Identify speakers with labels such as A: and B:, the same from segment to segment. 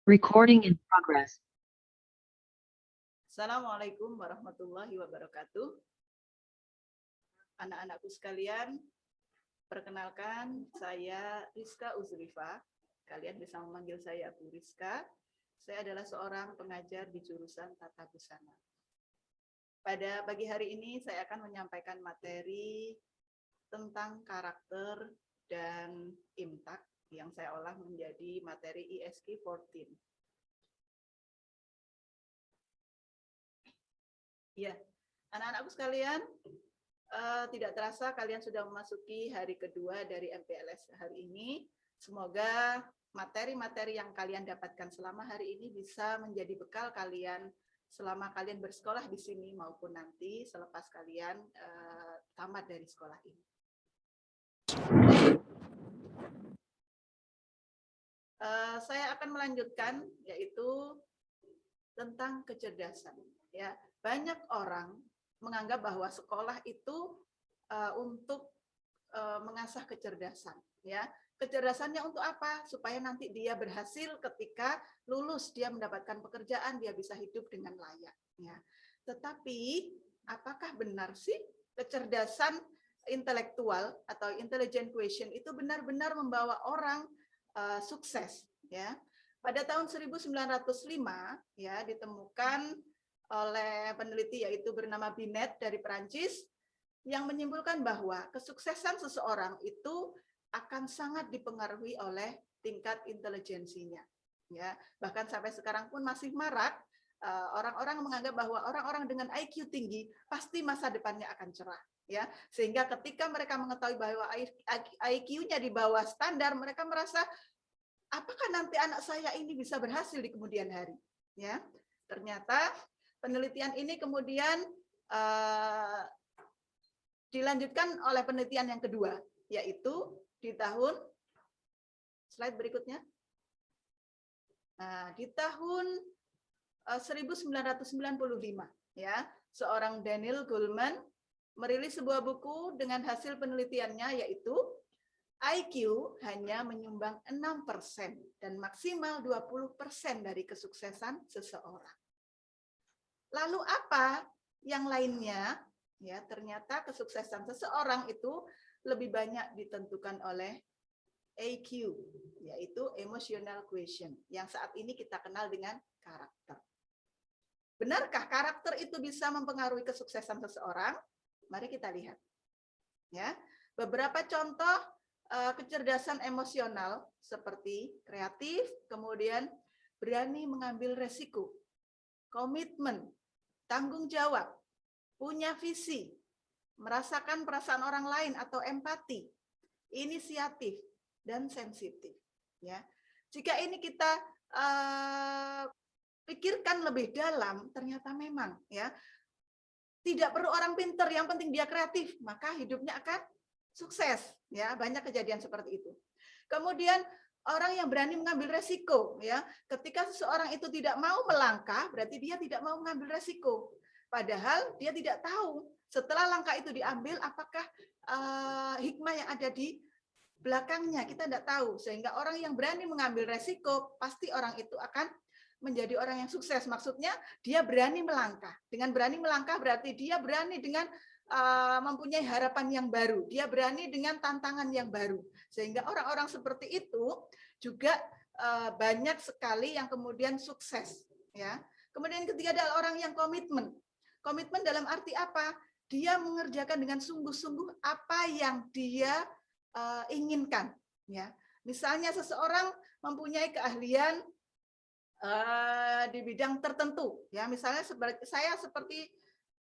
A: Recording in progress.
B: Assalamualaikum warahmatullahi wabarakatuh. Anak-anakku sekalian, perkenalkan saya Rizka Uzrifa. Kalian bisa memanggil saya Bu Rizka. Saya adalah seorang pengajar di jurusan Tata Busana. Pada pagi hari ini saya akan menyampaikan materi tentang karakter dan imtak yang saya olah menjadi materi ISK 14. Ya, anak-anakku sekalian, tidak terasa kalian sudah memasuki hari kedua dari MPLS hari ini. Semoga materi-materi yang kalian dapatkan selama hari ini bisa menjadi bekal kalian selama kalian bersekolah di sini maupun nanti selepas kalian tamat dari sekolah ini. Saya akan melanjutkan yaitu tentang kecerdasan. Ya, banyak orang menganggap bahwa sekolah itu untuk mengasah kecerdasan. Ya, kecerdasannya untuk apa? Supaya nanti dia berhasil ketika lulus, dia mendapatkan pekerjaan, dia bisa hidup dengan layak. Ya, tetapi apakah benar sih kecerdasan intelektual atau intelligent quotient itu benar-benar membawa orang sukses? Ya, pada tahun 1905 ya ditemukan oleh peneliti yaitu bernama Binet dari Perancis yang menyimpulkan bahwa kesuksesan seseorang itu akan sangat dipengaruhi oleh tingkat intelijensinya. Ya, bahkan sampai sekarang pun masih marak orang-orang menganggap bahwa orang-orang dengan IQ tinggi pasti masa depannya akan cerah. Ya, sehingga ketika mereka mengetahui bahwa IQ-nya di bawah standar, mereka merasa apakah nanti anak saya ini bisa berhasil di kemudian hari? Ya, ternyata penelitian ini kemudian dilanjutkan oleh penelitian yang kedua, yaitu di tahun slide berikutnya. Nah, di tahun 1995, ya, seorang Daniel Goleman merilis sebuah buku dengan hasil penelitiannya yaitu IQ hanya menyumbang 6% dan maksimal 20% dari kesuksesan seseorang. Lalu apa yang lainnya? Ya, ternyata kesuksesan seseorang itu lebih banyak ditentukan oleh EQ, yaitu emotional quotient, yang saat ini kita kenal dengan karakter. Benarkah karakter itu bisa mempengaruhi kesuksesan seseorang? Mari kita lihat. Ya, beberapa contoh kecerdasan emosional seperti kreatif, kemudian berani mengambil resiko, komitmen, tanggung jawab, punya visi, merasakan perasaan orang lain atau empati, inisiatif, dan sensitif. Ya, jika ini kita pikirkan lebih dalam, ternyata memang ya tidak perlu orang pinter, yang penting dia kreatif, maka hidupnya akan sukses. Ya, banyak kejadian seperti itu. Kemudian orang yang berani mengambil resiko, ya, ketika seseorang itu tidak mau melangkah, berarti dia tidak mau mengambil resiko. Padahal dia tidak tahu setelah langkah itu diambil apakah hikmah yang ada di belakangnya, kita tidak tahu. Sehingga orang yang berani mengambil resiko, pasti orang itu akan menjadi orang yang sukses. Maksudnya dia berani melangkah. Dengan berani melangkah berarti dia berani dengan mempunyai harapan yang baru. Dia berani dengan tantangan yang baru. Sehingga orang-orang seperti itu juga banyak sekali yang kemudian sukses. Ya. Kemudian ketiga adalah orang yang komitmen. Komitmen dalam arti apa? Dia mengerjakan dengan sungguh-sungguh apa yang dia inginkan. Ya. Misalnya seseorang mempunyai keahlian di bidang tertentu, ya, misalnya saya seperti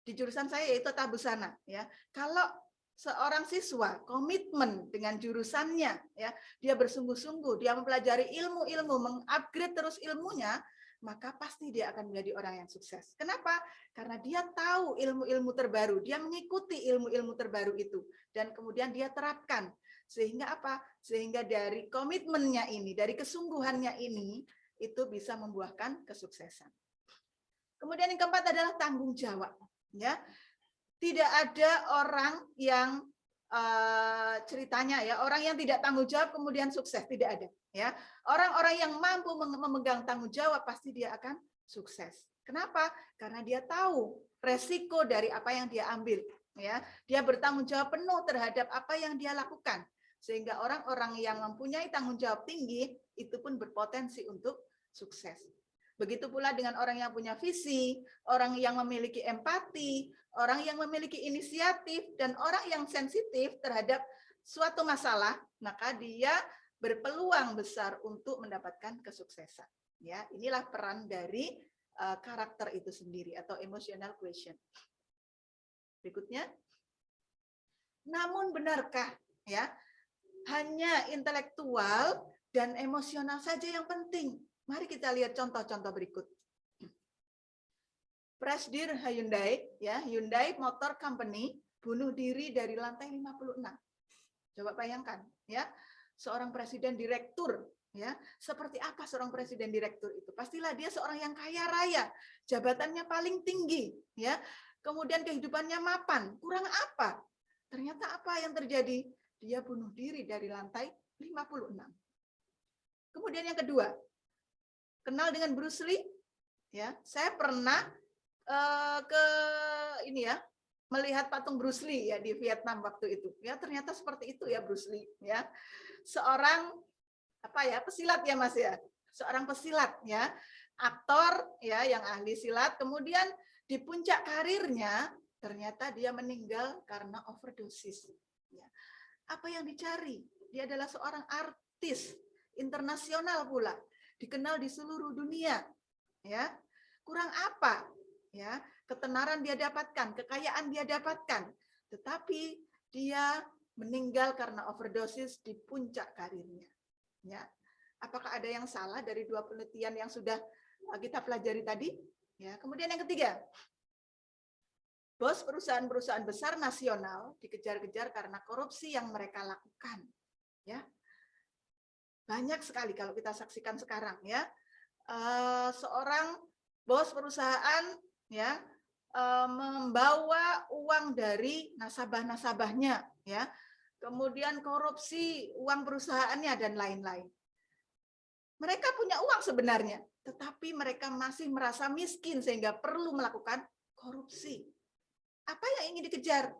B: di jurusan saya yaitu Tata Busana, ya. Kalau seorang siswa komitmen dengan jurusannya, ya, dia bersungguh-sungguh, dia mempelajari ilmu-ilmu, mengupgrade terus ilmunya, maka pasti dia akan menjadi orang yang sukses. Kenapa? Karena dia tahu ilmu-ilmu terbaru, dia mengikuti ilmu-ilmu terbaru itu, dan kemudian dia terapkan. Sehingga apa? Sehingga dari komitmennya ini, dari kesungguhannya ini, itu bisa membuahkan kesuksesan. Kemudian yang keempat adalah tanggung jawab. Ya, tidak ada orang yang ceritanya ya orang yang tidak tanggung jawab kemudian sukses, tidak ada. Ya, orang-orang yang mampu memegang tanggung jawab pasti dia akan sukses. Kenapa? Karena dia tahu resiko dari apa yang dia ambil. Ya, dia bertanggung jawab penuh terhadap apa yang dia lakukan. Sehingga orang-orang yang mempunyai tanggung jawab tinggi itu pun berpotensi untuk sukses. Begitu pula dengan orang yang punya visi, orang yang memiliki empati, orang yang memiliki inisiatif, dan orang yang sensitif terhadap suatu masalah, maka dia berpeluang besar untuk mendapatkan kesuksesan. Ya, inilah peran dari karakter itu sendiri atau emotional quotient. Berikutnya, namun benarkah ya hanya intelektual dan emosional saja yang penting? Mari kita lihat contoh-contoh berikut. Presdir Hyundai, ya Hyundai Motor Company bunuh diri dari lantai 56. Coba bayangkan, ya seorang presiden direktur, ya seperti apa seorang presiden direktur itu? Pastilah dia seorang yang kaya raya, jabatannya paling tinggi, ya kemudian kehidupannya mapan. Kurang apa? Ternyata apa yang terjadi? Dia bunuh diri dari lantai 56. Kemudian yang kedua, kenal dengan Bruce Lee? Ya, saya pernah ke ini ya, melihat patung Bruce Lee ya di Vietnam waktu itu. Ya, ternyata seperti itu ya Bruce Lee ya. Seorang apa ya, pesilat ya Mas ya. Seorang pesilat ya. Aktor ya yang ahli silat, kemudian di puncak karirnya ternyata dia meninggal karena overdosis. Ya. Apa yang dicari? Dia adalah seorang artis internasional pula, dikenal di seluruh dunia. Ya. Kurang apa? Ya, ketenaran dia dapatkan, kekayaan dia dapatkan, tetapi dia meninggal karena overdosis di puncak karirnya. Ya, apakah ada yang salah dari dua penelitian yang sudah kita pelajari tadi? Ya, kemudian yang ketiga, bos perusahaan-perusahaan besar nasional dikejar-kejar karena korupsi yang mereka lakukan. Ya, banyak sekali kalau kita saksikan sekarang. Ya, seorang bos perusahaan ya membawa uang dari nasabah-nasabahnya ya, kemudian korupsi uang perusahaannya dan lain-lain. Mereka punya uang sebenarnya, tetapi mereka masih merasa miskin sehingga perlu melakukan korupsi. Apa yang ingin dikejar?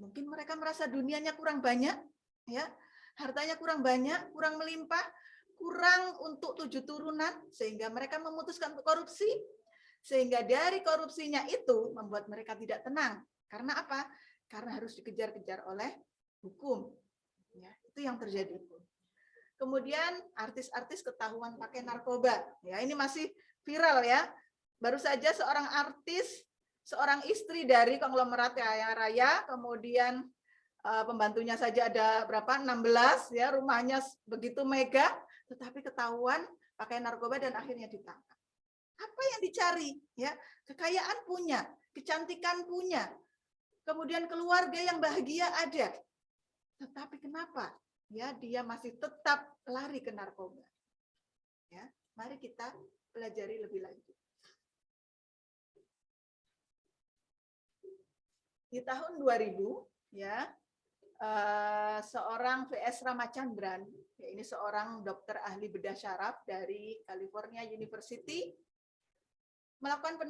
B: Mungkin mereka merasa dunianya kurang banyak, ya, hartanya kurang banyak, kurang melimpah, kurang untuk 7 turunan, sehingga mereka memutuskan untuk korupsi. Sehingga dari korupsinya itu membuat mereka tidak tenang. Karena apa? Karena harus dikejar-kejar oleh hukum. Ya, itu yang terjadi. Kemudian artis-artis ketahuan pakai narkoba. Ya, ini masih viral ya. Baru saja seorang artis, seorang istri dari konglomerat kaya raya, kemudian pembantunya saja ada berapa? 16 ya, rumahnya begitu mega, tetapi ketahuan pakai narkoba dan akhirnya ditangkap. Apa yang dicari? Ya, kekayaan punya, kecantikan punya, kemudian keluarga yang bahagia ada. Tetapi kenapa? Ya, dia masih tetap lari ke narkoba. Ya, mari kita pelajari lebih lanjut. Di tahun 2000, ya, seorang V.S. Ramachandran, ya ini seorang dokter ahli bedah syaraf dari California University, melakukan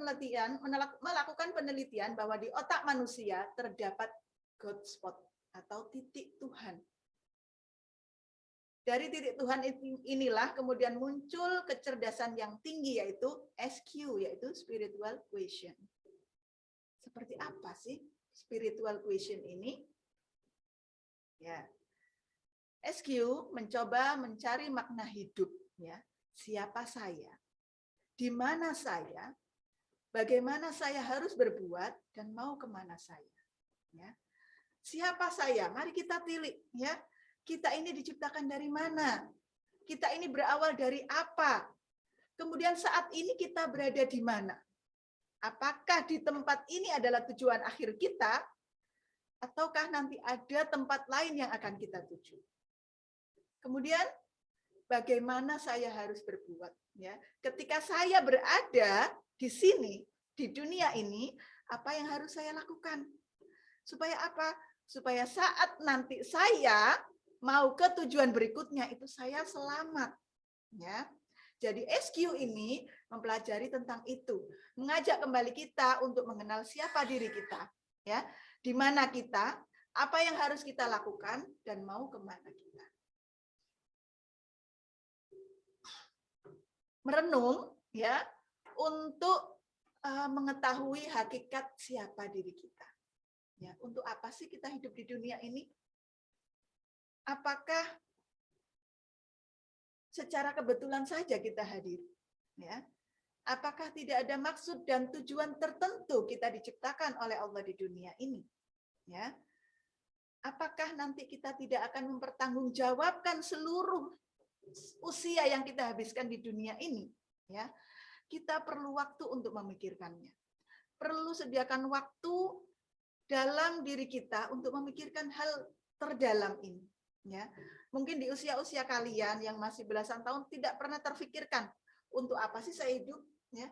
B: penelitian bahwa di otak manusia terdapat God spot atau titik Tuhan. Dari titik Tuhan inilah kemudian muncul kecerdasan yang tinggi yaitu SQ, yaitu spiritual quotient. Seperti apa sih spiritual quotient ini? Ya. SQ mencoba mencari makna hidup, ya. Siapa saya? Di mana saya, bagaimana saya harus berbuat, dan mau kemana saya. Ya. Siapa saya? Mari kita tilik. Ya. Kita ini diciptakan dari mana? Kita ini berawal dari apa? Kemudian saat ini kita berada di mana? Apakah di tempat ini adalah tujuan akhir kita? Ataukah nanti ada tempat lain yang akan kita tuju? Kemudian bagaimana saya harus berbuat? Ya, ketika saya berada di sini, di dunia ini, apa yang harus saya lakukan? Supaya apa? Supaya saat nanti saya mau ke tujuan berikutnya itu saya selamat. Ya. Jadi SQ ini mempelajari tentang itu, mengajak kembali kita untuk mengenal siapa diri kita, ya, di mana kita, apa yang harus kita lakukan, dan mau kemana kita. Merenung, ya, untuk mengetahui hakikat siapa diri kita. Ya, untuk apa sih kita hidup di dunia ini? Apakah secara kebetulan saja kita hadir? Ya. Apakah tidak ada maksud dan tujuan tertentu kita diciptakan oleh Allah di dunia ini? Ya. Apakah nanti kita tidak akan mempertanggungjawabkan seluruh usia yang kita habiskan di dunia ini? Ya. Kita perlu waktu untuk memikirkannya. Perlu sediakan waktu dalam diri kita untuk memikirkan hal terdalam ini. Ya. Mungkin di usia-usia kalian yang masih belasan tahun tidak pernah terfikirkan untuk apa sih saya hidup, ya.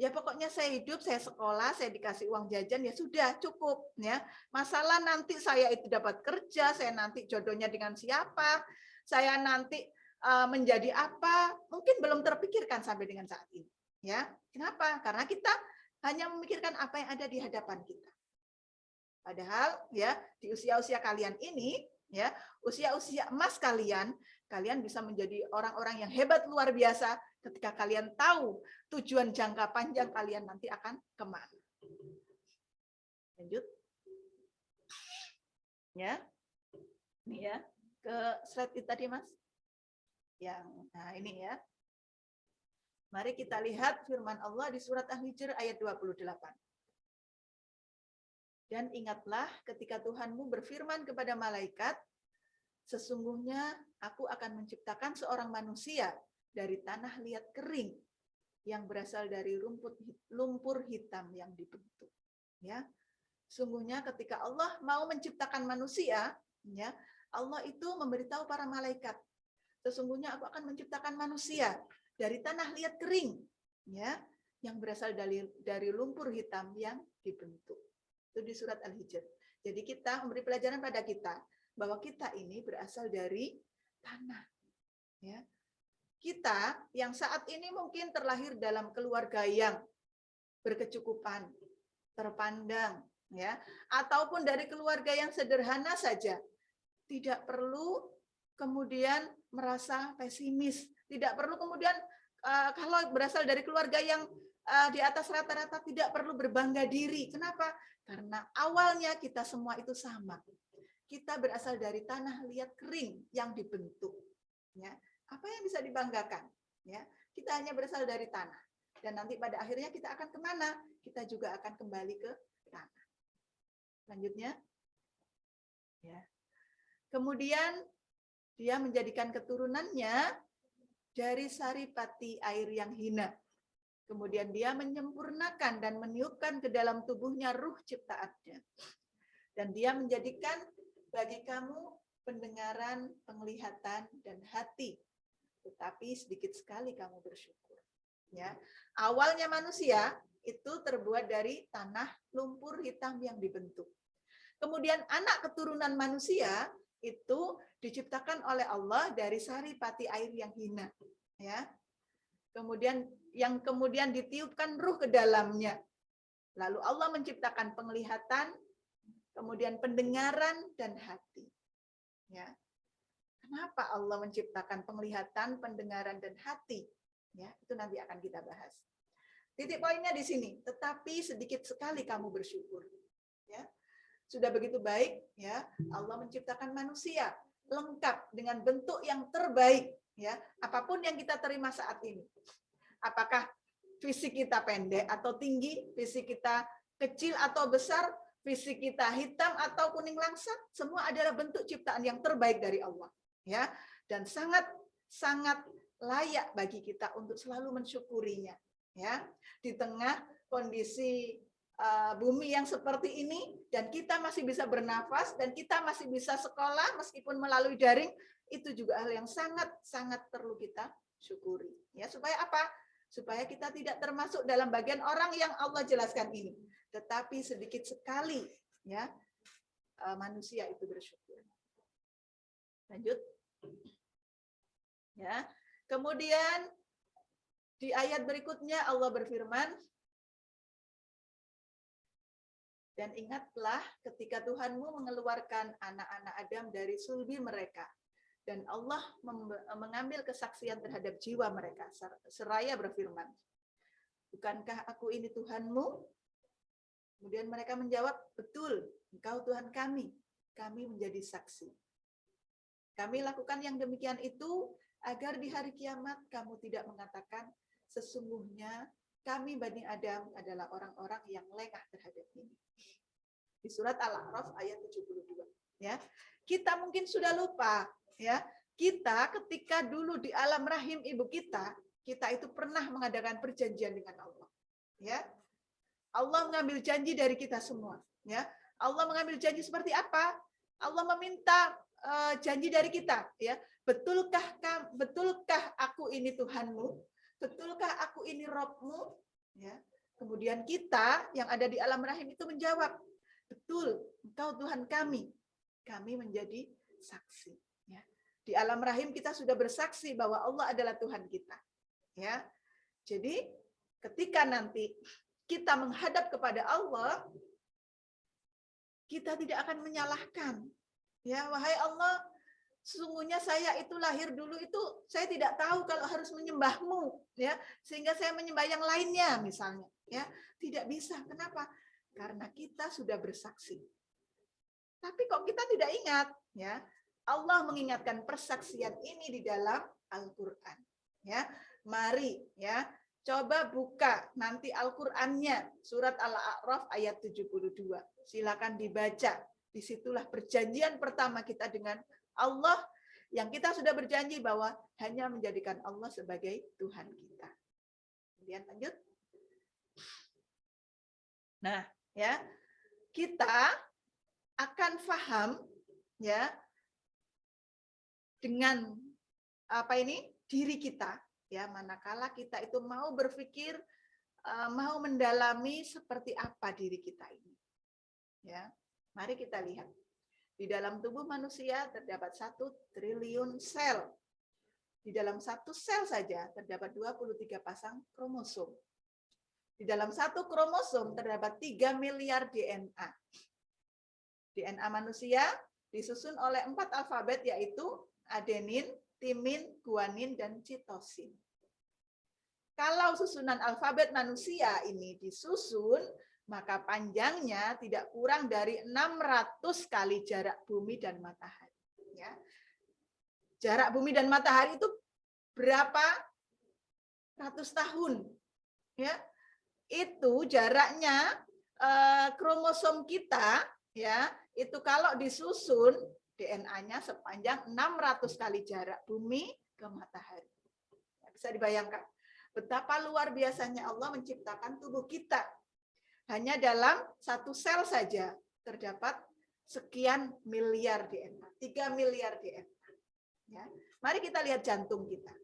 B: Ya pokoknya saya hidup, saya sekolah, saya dikasih uang jajan, ya sudah cukup, ya. Masalah nanti saya itu dapat kerja, saya nanti jodohnya dengan siapa, saya nanti menjadi apa, mungkin belum terpikirkan sampai dengan saat ini, ya. Kenapa? Karena kita hanya memikirkan apa yang ada di hadapan kita. Padahal ya di usia-usia kalian ini, ya, usia-usia emas kalian, kalian bisa menjadi orang-orang yang hebat luar biasa ketika kalian tahu tujuan jangka panjang kalian nanti akan kemana. Lanjut. Ya. Ini ya, ke slide itu tadi, Mas. Nah ini ya. Mari kita lihat firman Allah di surat Al-Hijr ayat 28. Dan ingatlah ketika Tuhanmu berfirman kepada malaikat, sesungguhnya aku akan menciptakan seorang manusia dari tanah liat kering yang berasal dari lumpur hitam yang dibentuk. Ya, sungguhnya ketika Allah mau menciptakan manusia, ya, Allah itu memberitahu para malaikat, sesungguhnya aku akan menciptakan manusia dari tanah liat kering, ya, yang berasal dari lumpur hitam yang dibentuk. Itu di surat Al-Hijr. Jadi kita memberi pelajaran pada kita bahwa kita ini berasal dari tanah. Ya. Kita yang saat ini mungkin terlahir dalam keluarga yang berkecukupan, terpandang, ya, ataupun dari keluarga yang sederhana saja, tidak perlu kemudian merasa pesimis, tidak perlu kemudian kalau berasal dari keluarga yang di atas rata-rata tidak perlu berbangga diri. Kenapa? Karena awalnya kita semua itu sama. Kita berasal dari tanah liat kering yang dibentuk. Ya, apa yang bisa dibanggakan? Ya, kita hanya berasal dari tanah. Dan nanti pada akhirnya kita akan kemana? Kita juga akan kembali ke tanah. Selanjutnya, ya. Kemudian dia menjadikan keturunannya dari saripati air yang hina. Kemudian dia menyempurnakan dan meniupkan ke dalam tubuhnya ruh ciptaannya. Dan dia menjadikan bagi kamu pendengaran, penglihatan, dan hati. Tetapi sedikit sekali kamu bersyukur. Ya. Awalnya manusia itu terbuat dari tanah lumpur hitam yang dibentuk. Kemudian anak keturunan manusia itu diciptakan oleh Allah dari saripati air yang hina. Ya. Kemudian yang kemudian ditiupkan ruh ke dalamnya. Lalu Allah menciptakan penglihatan, kemudian pendengaran dan hati. Ya. Kenapa Allah menciptakan penglihatan, pendengaran dan hati? Ya, itu nanti akan kita bahas. Titik poinnya di sini, tetapi sedikit sekali kamu bersyukur. Ya. Sudah begitu baik, ya, Allah menciptakan manusia lengkap dengan bentuk yang terbaik, ya, apapun yang kita terima saat ini. Apakah fisik kita pendek atau tinggi, fisik kita kecil atau besar, fisik kita hitam atau kuning langsat, semua adalah bentuk ciptaan yang terbaik dari Allah, ya, dan sangat layak bagi kita untuk selalu mensyukurinya, ya, di tengah kondisi bumi yang seperti ini, dan kita masih bisa bernafas, dan kita masih bisa sekolah meskipun melalui daring, itu juga hal yang sangat perlu kita syukuri, ya, supaya apa? Supaya kita tidak termasuk dalam bagian orang yang Allah jelaskan ini, tetapi sedikit sekali, ya, manusia itu bersyukur. Lanjut, ya. Kemudian di ayat berikutnya Allah berfirman, dan ingatlah ketika Tuhanmu mengeluarkan anak-anak Adam dari sulbi mereka. Dan Allah mengambil kesaksian terhadap jiwa mereka. Seraya berfirman, bukankah aku ini Tuhanmu? Kemudian mereka menjawab, betul, engkau Tuhan kami. Kami menjadi saksi. Kami lakukan yang demikian itu agar di hari kiamat kamu tidak mengatakan, sesungguhnya kami Bani Adam adalah orang-orang yang lengah terhadap ini. Di surat Al-A'raf ayat 72. Ya, kita mungkin sudah lupa, ya. Kita ketika dulu di alam rahim ibu kita itu pernah mengadakan perjanjian dengan Allah. Ya, Allah mengambil janji dari kita semua. Ya, Allah mengambil janji seperti apa? Allah meminta janji dari kita. Ya, betulkah aku ini Tuhanmu? Betulkah aku ini Robmu? Ya, kemudian kita yang ada di alam rahim itu menjawab, betul, engkau Tuhan kami. Kami menjadi saksi. Ya. Di alam rahim kita sudah bersaksi bahwa Allah adalah Tuhan kita. Ya. Jadi ketika nanti kita menghadap kepada Allah, kita tidak akan menyalahkan. Ya, wahai Allah, sesungguhnya saya itu lahir dulu itu saya tidak tahu kalau harus menyembahmu, ya, sehingga saya menyembah yang lainnya misalnya. Ya, tidak bisa. Kenapa? Karena kita sudah bersaksi. Tapi kok kita tidak ingat, ya? Allah mengingatkan persaksian ini di dalam Al-Qur'an, ya. Mari, ya, coba buka nanti Al-Qur'annya, surat Al-A'raf ayat 72. Silakan dibaca. Disitulah perjanjian pertama kita dengan Allah, yang kita sudah berjanji bahwa hanya menjadikan Allah sebagai Tuhan kita. Kemudian lanjut. Nah, ya, kita akan paham, ya, dengan diri kita, ya, manakala kita itu mau berpikir, mau mendalami seperti apa diri kita ini, ya. Mari kita lihat. Di dalam tubuh manusia terdapat 1 triliun sel. Di dalam satu sel saja terdapat 23 pasang kromosom. Di dalam satu kromosom terdapat 3 miliar DNA. DNA manusia disusun oleh 4 alfabet, yaitu adenin, timin, guanin, dan sitosin. Kalau susunan alfabet manusia ini disusun, maka panjangnya tidak kurang dari 600 kali jarak bumi dan matahari. Ya. Jarak bumi dan matahari itu berapa ratus tahun? Ya. Itu jaraknya kromosom kita, ya, itu kalau disusun DNA-nya sepanjang 600 kali jarak bumi ke matahari. Bisa dibayangkan betapa luar biasanya Allah menciptakan tubuh kita. Hanya dalam satu sel saja terdapat sekian miliar DNA, 3 miliar DNA. Ya. Mari kita lihat jantung kita.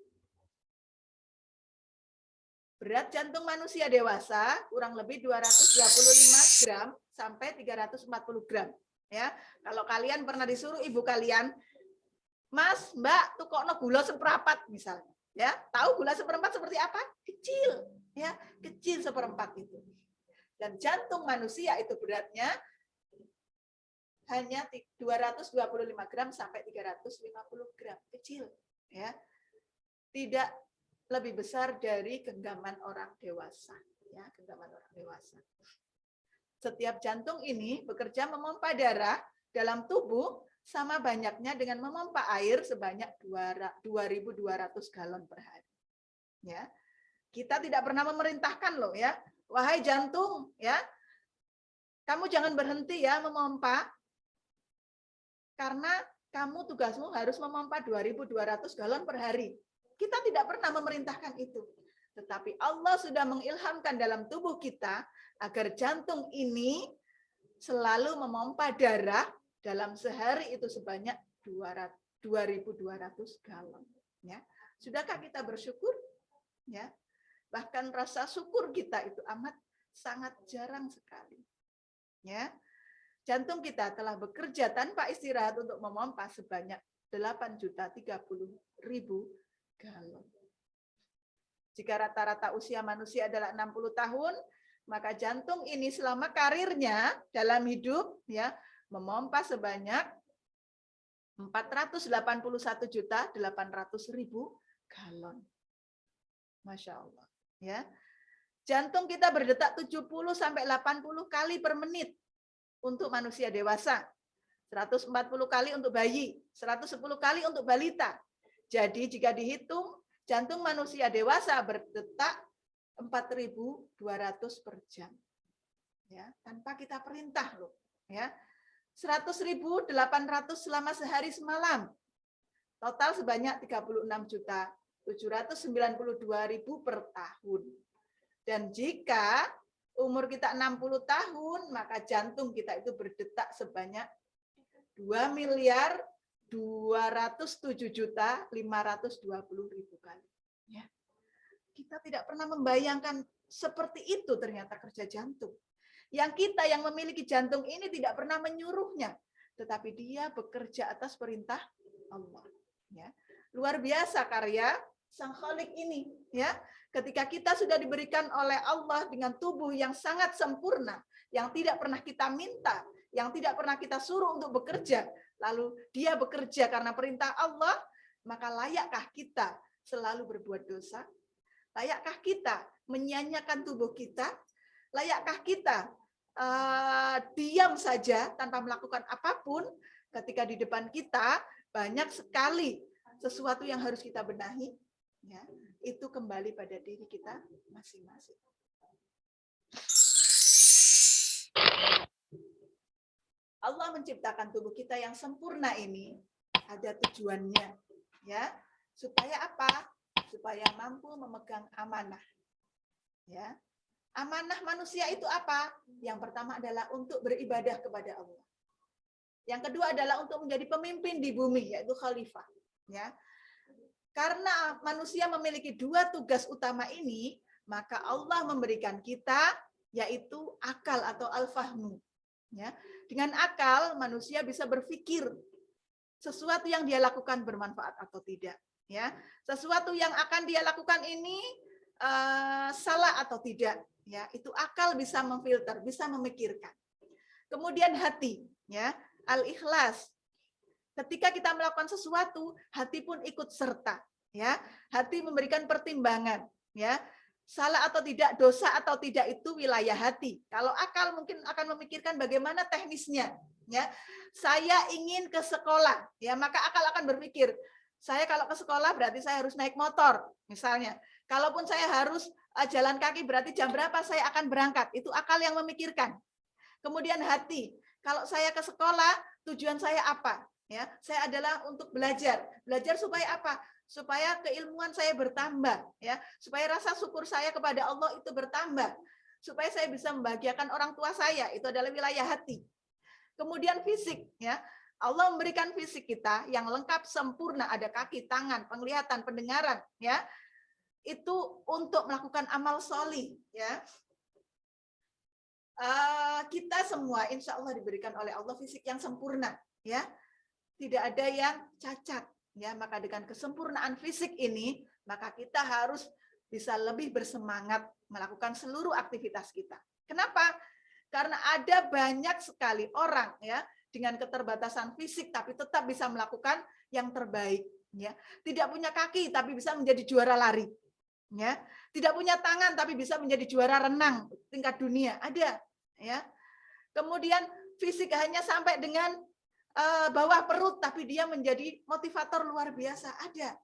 B: Berat jantung manusia dewasa kurang lebih 225 gram sampai 340 gram. Ya, kalau kalian pernah disuruh ibu kalian, Mas, Mbak, tukokno gula seperempat misalnya. Ya, tahu gula seperempat seperti apa? Kecil, ya, kecil seperempat itu. Dan jantung manusia itu beratnya hanya 225 gram sampai 350 gram, kecil, ya. Tidak lebih besar dari genggaman orang dewasa, ya, genggaman orang dewasa. Setiap jantung ini bekerja memompa darah dalam tubuh sama banyaknya dengan memompa air sebanyak 2.200 galon per hari. Ya. Kita tidak pernah memerintahkan loh, ya. Wahai jantung, ya, kamu jangan berhenti ya memompa, karena kamu tugasmu harus memompa 2.200 galon per hari. Kita tidak pernah memerintahkan itu. Tetapi Allah sudah mengilhamkan dalam tubuh kita agar jantung ini selalu memompa darah dalam sehari itu sebanyak 2.200 galon. Ya. Sudahkah kita bersyukur? Ya. Bahkan rasa syukur kita itu amat sangat jarang sekali. Ya. Jantung kita telah bekerja tanpa istirahat untuk memompa sebanyak 8.030.000 galon. Jika rata-rata usia manusia adalah 60 tahun, maka jantung ini selama karirnya dalam hidup ya memompa sebanyak 481.800.000 galon. Masya Allah. Ya. Jantung kita berdetak 70 sampai 80 kali per menit untuk manusia dewasa. 140 kali untuk bayi, 110 kali untuk balita. Jadi jika dihitung, jantung manusia dewasa berdetak 4.200 per jam. Ya, tanpa kita perintah loh, ya. 100.800 selama sehari semalam. Total sebanyak 36.792.000 per tahun. Dan jika umur kita 60 tahun, maka jantung kita itu berdetak sebanyak 2.207.520.000 kali. Ya. Kita tidak pernah membayangkan seperti itu ternyata kerja jantung. Yang kita yang memiliki jantung ini tidak pernah menyuruhnya, tetapi dia bekerja atas perintah Allah. Ya. Luar biasa karya Sang Khalik ini. Ya. Ketika kita sudah diberikan oleh Allah dengan tubuh yang sangat sempurna, yang tidak pernah kita minta, yang tidak pernah kita suruh untuk bekerja, lalu dia bekerja karena perintah Allah, maka layakkah kita selalu berbuat dosa? Layakkah kita menyia-nyiakan tubuh kita? Layakkah kita diam saja tanpa melakukan apapun ketika di depan kita banyak sekali sesuatu yang harus kita benahi? Ya, itu kembali pada diri kita masing-masing. Allah menciptakan tubuh kita yang sempurna ini ada tujuannya, ya. Supaya apa? Supaya mampu memegang amanah. Ya. Amanah manusia itu apa? Yang pertama adalah untuk beribadah kepada Allah. Yang kedua adalah untuk menjadi pemimpin di bumi, yaitu khalifah. Ya. Karena manusia memiliki dua tugas utama ini, maka Allah memberikan kita yaitu akal atau al-fahmu. Ya. Dengan akal manusia bisa berpikir sesuatu yang dia lakukan bermanfaat atau tidak. Ya, sesuatu yang akan dia lakukan ini salah atau tidak. Ya, itu akal bisa memfilter, bisa memikirkan. Kemudian hati, ya, al-ikhlas. Ketika kita melakukan sesuatu, hati pun ikut serta. Ya, hati memberikan pertimbangan. Ya, salah atau tidak, dosa atau tidak itu wilayah hati. Kalau akal mungkin akan memikirkan bagaimana teknisnya. Ya, saya ingin ke sekolah. Ya, maka akal akan berpikir, saya kalau ke sekolah berarti saya harus naik motor, misalnya. Kalaupun saya harus jalan kaki berarti jam berapa saya akan berangkat. Itu akal yang memikirkan. Kemudian hati, kalau saya ke sekolah tujuan saya apa? Ya, saya adalah untuk belajar. Belajar supaya apa? Supaya keilmuan saya bertambah, ya. Supaya rasa syukur saya kepada Allah itu bertambah. Supaya saya bisa membahagiakan orang tua saya, itu adalah wilayah hati. Kemudian fisik, ya. Allah memberikan fisik kita yang lengkap sempurna, ada kaki, tangan, penglihatan, pendengaran, ya. Itu untuk melakukan amal sholih, ya. Kita semua insya Allah diberikan oleh Allah fisik yang sempurna, ya. Tidak ada yang cacat, ya. Maka dengan kesempurnaan fisik ini, maka kita harus bisa lebih bersemangat melakukan seluruh aktivitas kita. Kenapa? Karena ada banyak sekali orang, ya, dengan keterbatasan fisik tapi tetap bisa melakukan yang terbaik, ya. Tidak punya kaki tapi bisa menjadi juara lari, ya. Tidak punya tangan tapi bisa menjadi juara renang tingkat dunia, ada, ya. Kemudian fisik hanya sampai dengan bawah perut tapi dia menjadi motivator luar biasa, ada,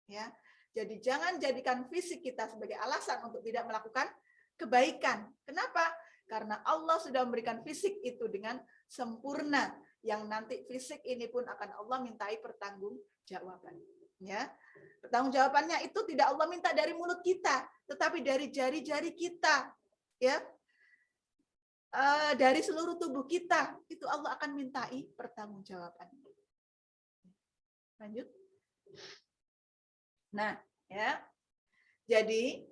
B: ya. Jadi jangan jadikan fisik kita sebagai alasan untuk tidak melakukan kebaikan. Kenapa? Karena Allah sudah memberikan fisik itu dengan sempurna, yang nanti fisik ini pun akan Allah mintai pertanggungjawaban, ya. Pertanggungjawabannya itu tidak Allah minta dari mulut kita, tetapi dari jari-jari kita, ya. Dari seluruh tubuh kita, itu Allah akan mintai pertanggungjawaban. Lanjut. Nah, ya. Jadi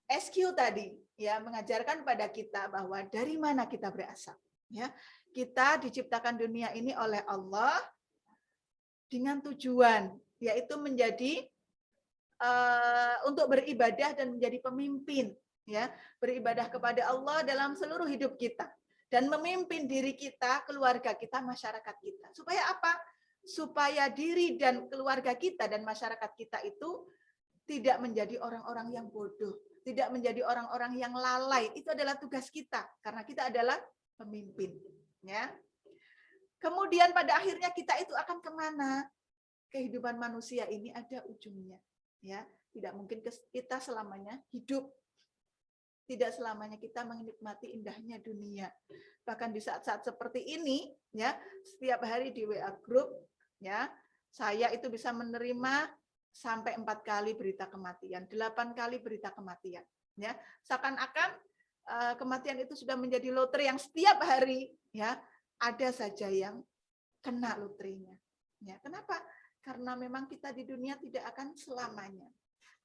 B: SQ tadi ya mengajarkan pada kita bahwa dari mana kita berasal, ya. Kita diciptakan dunia ini oleh Allah dengan tujuan, yaitu menjadi untuk beribadah dan menjadi pemimpin, ya, beribadah kepada Allah dalam seluruh hidup kita dan memimpin diri kita, keluarga kita, masyarakat kita. Supaya apa? Supaya diri dan keluarga kita dan masyarakat kita itu tidak menjadi orang-orang yang bodoh, tidak menjadi orang-orang yang lalai. Itu adalah tugas kita karena kita adalah pemimpin, ya. Kemudian pada akhirnya kita itu akan kemana? Kehidupan manusia ini ada ujungnya, ya. Tidak mungkin kita selamanya hidup, tidak selamanya kita menikmati indahnya dunia. Bahkan di saat-saat seperti ini, ya, setiap hari di WA group, ya, saya itu bisa menerima sampai 4 kali berita kematian, 8 kali berita kematian, ya. Seakan-akan kematian itu sudah menjadi lotre yang setiap hari, ya, ada saja yang kena lotrenya. Ya, kenapa? Karena memang kita di dunia tidak akan selamanya.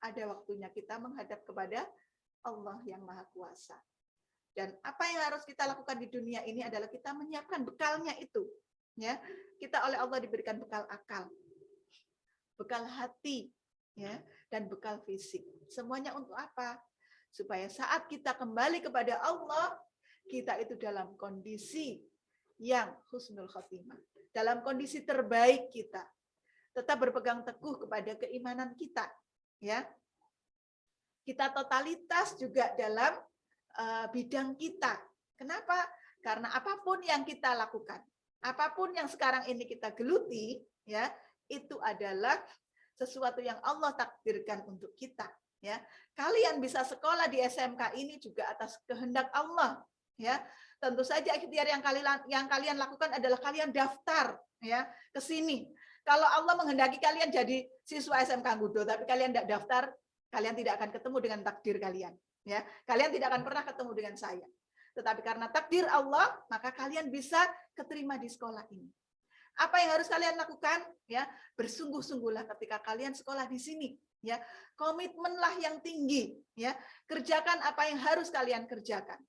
B: Ada waktunya kita menghadap kepada Allah yang Maha Kuasa. Dan apa yang harus kita lakukan di dunia ini adalah kita menyiapkan bekalnya itu. Ya, kita oleh Allah diberikan bekal akal, bekal hati, ya, dan bekal fisik. Semuanya untuk apa? Supaya saat kita kembali kepada Allah, kita itu dalam kondisi yang husnul khotimah, dalam kondisi terbaik kita. Tetap berpegang teguh kepada keimanan kita, ya. Kita totalitas juga dalam bidang kita. Kenapa? Karena apapun yang kita lakukan, apapun yang sekarang ini kita geluti, ya, itu adalah sesuatu yang Allah takdirkan untuk kita, ya. Kalian bisa sekolah di SMK ini juga atas kehendak Allah, ya. Tentu saja ikhtiar yang kalian lakukan adalah kalian daftar, ya, ke sini. Kalau Allah menghendaki kalian jadi siswa SMK Gudo, tapi kalian tidak daftar, kalian tidak akan ketemu dengan takdir kalian, ya. Kalian tidak akan pernah ketemu dengan saya. Tetapi karena takdir Allah, maka kalian bisa keterima di sekolah ini. Apa yang harus kalian lakukan? Ya, bersungguh-sungguhlah ketika kalian sekolah di sini, ya. Komitmenlah yang tinggi, ya. Kerjakan apa yang harus kalian kerjakan.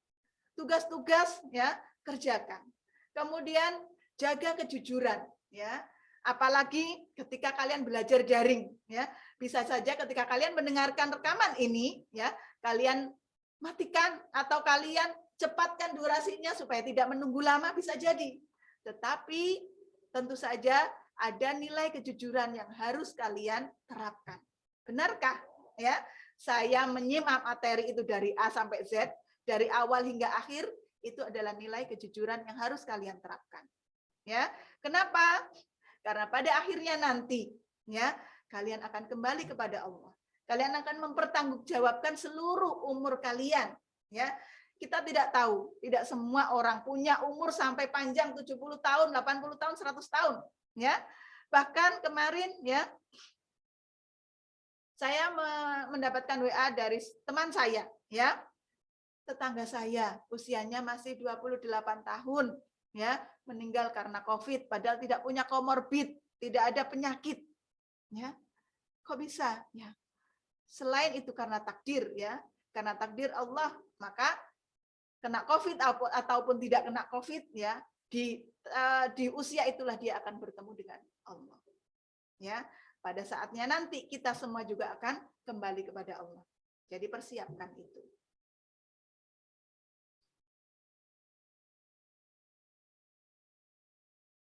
B: Tugas-tugas, ya, kerjakan. Kemudian jaga kejujuran, ya. Apalagi ketika kalian belajar daring, ya. Bisa saja ketika kalian mendengarkan rekaman ini, ya, kalian matikan atau kalian cepatkan durasinya supaya tidak menunggu lama, bisa jadi. Tetapi tentu saja ada nilai kejujuran yang harus kalian terapkan. Benarkah? Ya, saya menyimak materi itu dari A sampai Z, dari awal hingga akhir, itu adalah nilai kejujuran yang harus kalian terapkan. Ya, kenapa? Karena pada akhirnya nanti, ya, kalian akan kembali kepada Allah. Kalian akan mempertanggungjawabkan seluruh umur kalian, ya. Kita tidak tahu, tidak semua orang punya umur sampai panjang 70 tahun, 80 tahun, 100 tahun, ya. Bahkan kemarin, ya, saya mendapatkan WA dari teman saya, ya. Tetangga saya usianya masih 28 tahun, ya, meninggal karena COVID, padahal tidak punya komorbid, tidak ada penyakit, ya. Kok bisa? Ya, selain itu karena takdir, ya, karena takdir Allah, maka kena COVID ataupun tidak kena COVID, ya, di usia itulah dia akan bertemu dengan Allah, ya. Pada saatnya nanti kita semua juga akan kembali kepada Allah. Jadi persiapkan itu.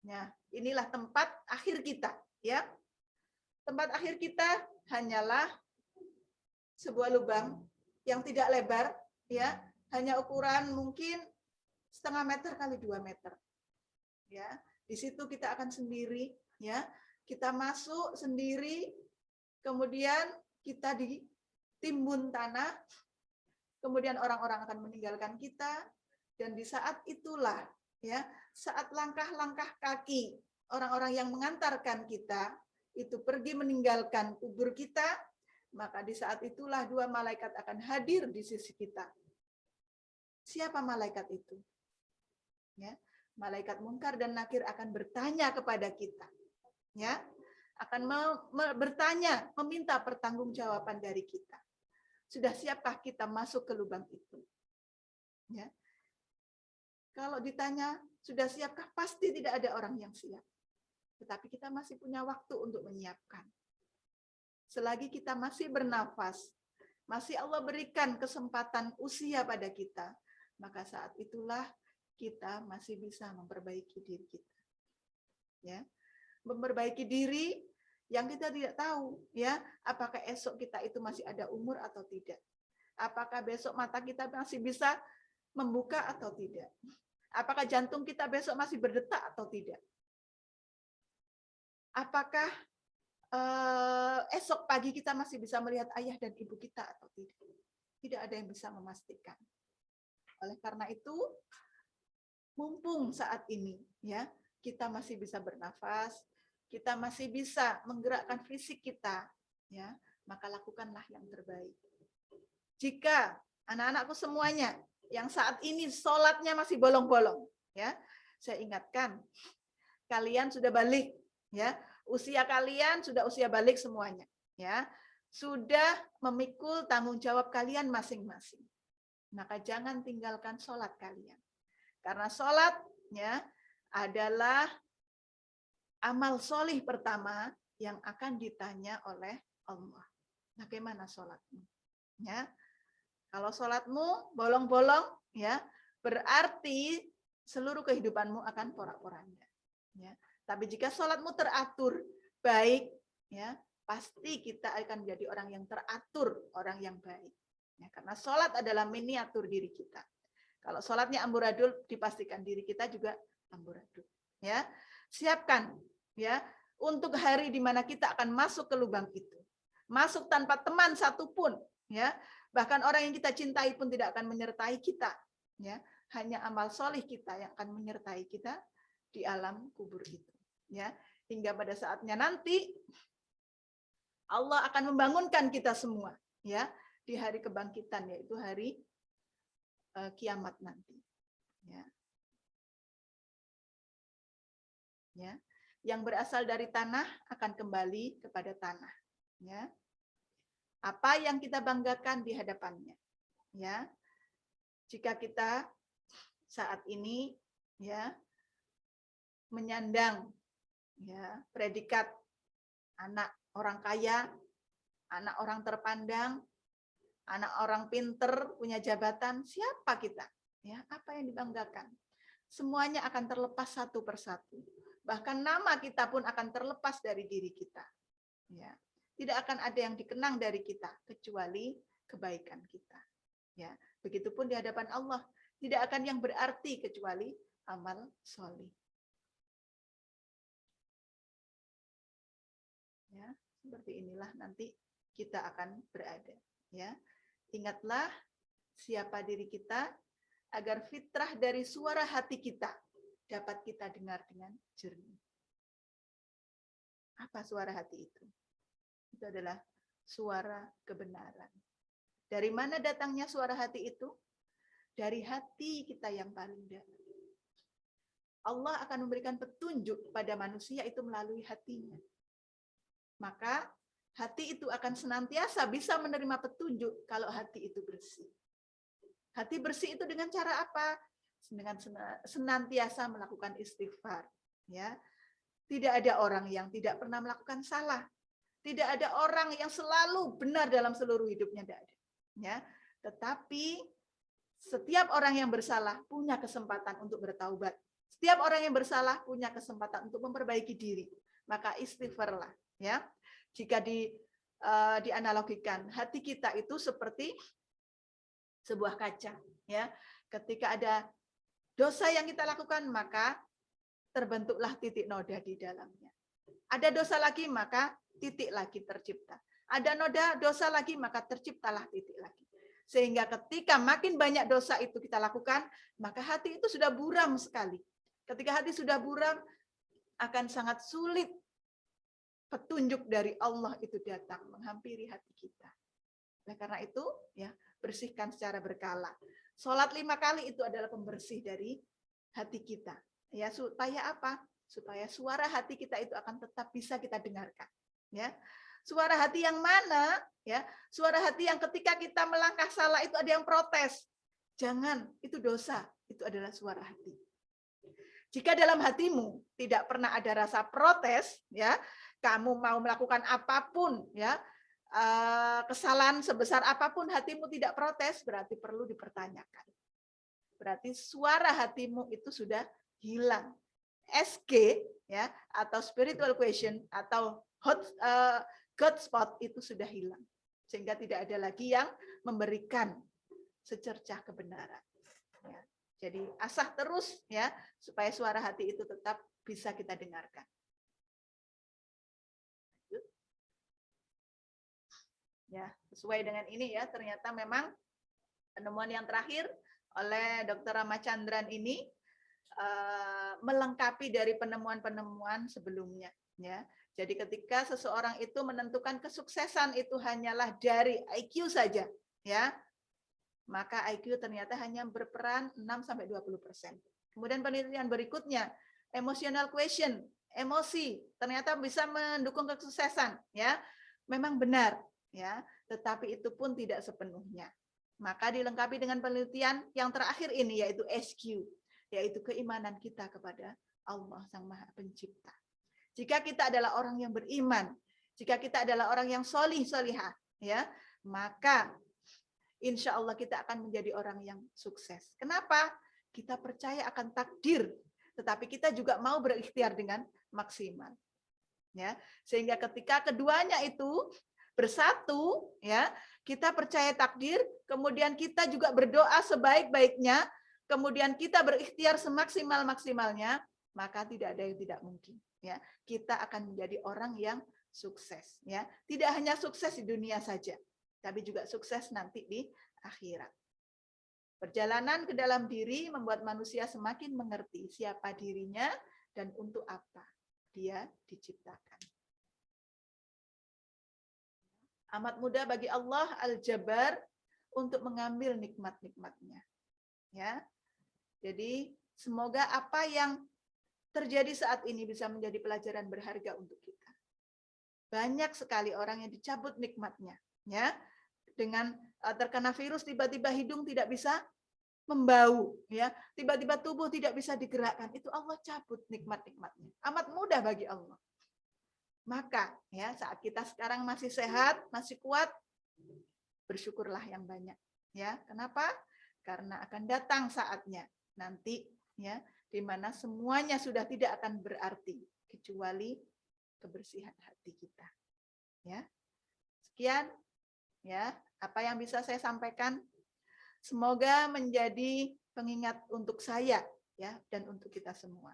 B: Nah, inilah tempat akhir kita, ya. Tempat akhir kita hanyalah sebuah lubang yang tidak lebar, ya, hanya ukuran mungkin setengah meter kali 2 meter. Ya, di situ kita akan sendiri, ya. Kita masuk sendiri, kemudian kita ditimbun tanah, kemudian orang-orang akan meninggalkan kita, dan di saat itulah, ya, saat langkah-langkah kaki orang-orang yang mengantarkan kita itu pergi meninggalkan kubur kita, maka di saat itulah 2 malaikat akan hadir di sisi kita. Siapa malaikat itu? Ya, malaikat Munkar dan Nakir akan bertanya kepada kita, ya, akan bertanya, meminta pertanggungjawaban dari kita. Sudah siapkah kita masuk ke lubang itu? Ya. Kalau ditanya, sudah siapkah? Pasti tidak ada orang yang siap. Tetapi kita masih punya waktu untuk menyiapkan. selagi kita masih bernafas, masih Allah berikan kesempatan usia pada kita, maka saat itulah kita masih bisa memperbaiki diri kita. Ya, memperbaiki diri yang kita tidak tahu, ya, apakah esok kita itu masih ada umur atau tidak. Apakah besok mata kita masih bisa membuka atau tidak. Apakah jantung kita besok masih berdetak atau tidak. Apakah esok pagi kita masih bisa melihat ayah dan ibu kita atau tidak. Tidak ada yang bisa memastikan. Oleh karena itu, mumpung saat ini ya kita masih bisa bernafas, kita masih bisa menggerakkan fisik kita, ya, maka lakukanlah yang terbaik. Jika anak-anakku semuanya yang saat ini sholatnya masih bolong-bolong, ya, saya ingatkan, kalian sudah balik, ya, usia kalian sudah usia balik semuanya, ya, sudah memikul tanggung jawab kalian masing-masing. Maka jangan tinggalkan sholat kalian, karena sholatnya adalah amal solih pertama yang akan ditanya oleh Allah. Bagaimana sholatmu? Ya, kalau sholatmu bolong-bolong, ya, berarti seluruh kehidupanmu akan porak-poranda. Ya, tapi jika sholatmu teratur, baik, ya, pasti kita akan menjadi orang yang teratur, orang yang baik. Ya, karena sholat adalah miniatur diri kita. Kalau sholatnya amburadul, dipastikan diri kita juga amburadul. Ya, siapkan, ya, untuk hari di mana kita akan masuk ke lubang itu, masuk tanpa teman satupun, ya. Bahkan orang yang kita cintai pun tidak akan menyertai kita, ya. Hanya amal solih kita yang akan menyertai kita di alam kubur itu, ya. Hingga pada saatnya nanti Allah akan membangunkan kita semua, ya, di hari kebangkitan, yaitu hari kiamat nanti, ya. Ya, yang berasal dari tanah akan kembali kepada tanah, ya. Apa yang kita banggakan di hadapannya, ya. Jika kita saat ini, ya, menyandang, ya, predikat anak orang kaya, anak orang terpandang, anak orang pinter, punya jabatan, siapa kita? Ya, apa yang dibanggakan? Semuanya akan terlepas satu persatu. Bahkan nama kita pun akan terlepas dari diri kita. Ya. Tidak akan ada yang dikenang dari kita kecuali kebaikan kita. Ya, begitupun di hadapan Allah tidak akan yang berarti kecuali amal solih. Ya, seperti inilah nanti kita akan berada. Ya, ingatlah siapa diri kita agar fitrah dari suara hati kita dapat kita dengar dengan jernih. Apa suara hati itu? Itu adalah suara kebenaran. Dari mana datangnya suara hati itu? Dari hati kita yang paling dalam. Allah akan memberikan petunjuk pada manusia itu melalui hatinya. Maka hati itu akan senantiasa bisa menerima petunjuk kalau hati itu bersih. Hati bersih itu dengan cara apa? Dengan senantiasa melakukan istighfar. Ya, tidak ada orang yang tidak pernah melakukan salah. Tidak ada orang yang selalu benar dalam seluruh hidupnya, tidak ada. Ya, tetapi setiap orang yang bersalah punya kesempatan untuk bertaubat. Setiap orang yang bersalah punya kesempatan untuk memperbaiki diri. Maka istighfarlah. Ya, jika dianalogikan, hati kita itu seperti sebuah kaca. Ya, ketika ada dosa yang kita lakukan, maka terbentuklah titik noda di dalamnya. Ada dosa lagi, maka titik lagi tercipta. Ada noda dosa lagi, maka terciptalah titik lagi. Sehingga ketika makin banyak dosa itu kita lakukan, maka hati itu sudah buram sekali. Ketika hati sudah buram, akan sangat sulit petunjuk dari Allah itu datang menghampiri hati kita. Oleh karena itu, ya, bersihkan secara berkala. Sholat 5 kali itu adalah pembersih dari hati kita. Ya, supaya apa? Supaya suara hati kita itu akan tetap bisa kita dengarkan. Ya, suara hati yang mana? Ya, suara hati yang ketika kita melangkah salah itu ada yang protes. Jangan, itu dosa. Itu adalah suara hati. Jika dalam hatimu tidak pernah ada rasa protes, ya, kamu mau melakukan apapun, ya, kesalahan sebesar apapun hatimu tidak protes, berarti perlu dipertanyakan. Berarti suara hatimu itu sudah hilang. SG ya, atau spiritual question atau God spot itu sudah hilang. Sehingga tidak ada lagi yang memberikan secercah kebenaran. Ya. Jadi asah terus ya supaya suara hati itu tetap bisa kita dengarkan. Ya, sesuai dengan ini ya, ternyata memang penemuan yang terakhir oleh Dr. Ramachandran ini melengkapi dari penemuan-penemuan sebelumnya ya. Jadi ketika seseorang itu menentukan kesuksesan itu hanyalah dari IQ saja ya, maka IQ ternyata hanya berperan 6-20%. Kemudian penelitian berikutnya, emotional question, emosi ternyata bisa mendukung kesuksesan ya. Memang benar ya, tetapi itu pun tidak sepenuhnya. Maka dilengkapi dengan penelitian yang terakhir ini yaitu SQ, yaitu keimanan kita kepada Allah Sang Maha Pencipta. Jika kita adalah orang yang beriman, jika kita adalah orang yang solih-solihah, ya, maka insya Allah kita akan menjadi orang yang sukses. Kenapa? Kita percaya akan takdir, tetapi kita juga mau berikhtiar dengan maksimal. Ya, sehingga ketika keduanya itu bersatu, ya, kita percaya takdir, kemudian kita juga berdoa sebaik-baiknya, kemudian kita berikhtiar semaksimal-maksimalnya, maka tidak ada yang tidak mungkin. Ya, kita akan menjadi orang yang sukses. Ya, tidak hanya sukses di dunia saja, tapi juga sukses nanti di akhirat. Perjalanan ke dalam diri membuat manusia semakin mengerti siapa dirinya dan untuk apa dia diciptakan. Amat mudah bagi Allah Al-Jabbar untuk mengambil nikmat-nikmatnya. Ya. Jadi semoga apa yang terjadi saat ini bisa menjadi pelajaran berharga untuk kita. Banyak sekali orang yang dicabut nikmatnya, ya. Dengan terkena virus tiba-tiba hidung tidak bisa membau, ya. Tiba-tiba tubuh tidak bisa digerakkan. Itu Allah cabut nikmat-nikmatnya. Amat mudah bagi Allah. Maka ya saat kita sekarang masih sehat, masih kuat, bersyukurlah yang banyak. Ya, kenapa? Karena akan datang saatnya nanti ya di mana semuanya sudah tidak akan berarti kecuali kebersihan hati kita. Ya. Sekian ya apa yang bisa saya sampaikan. Semoga menjadi pengingat untuk saya ya dan untuk kita semua.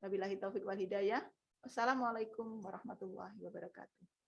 B: Wabillahi taufik wal hidayah. Wassalamualaikum warahmatullahi wabarakatuh.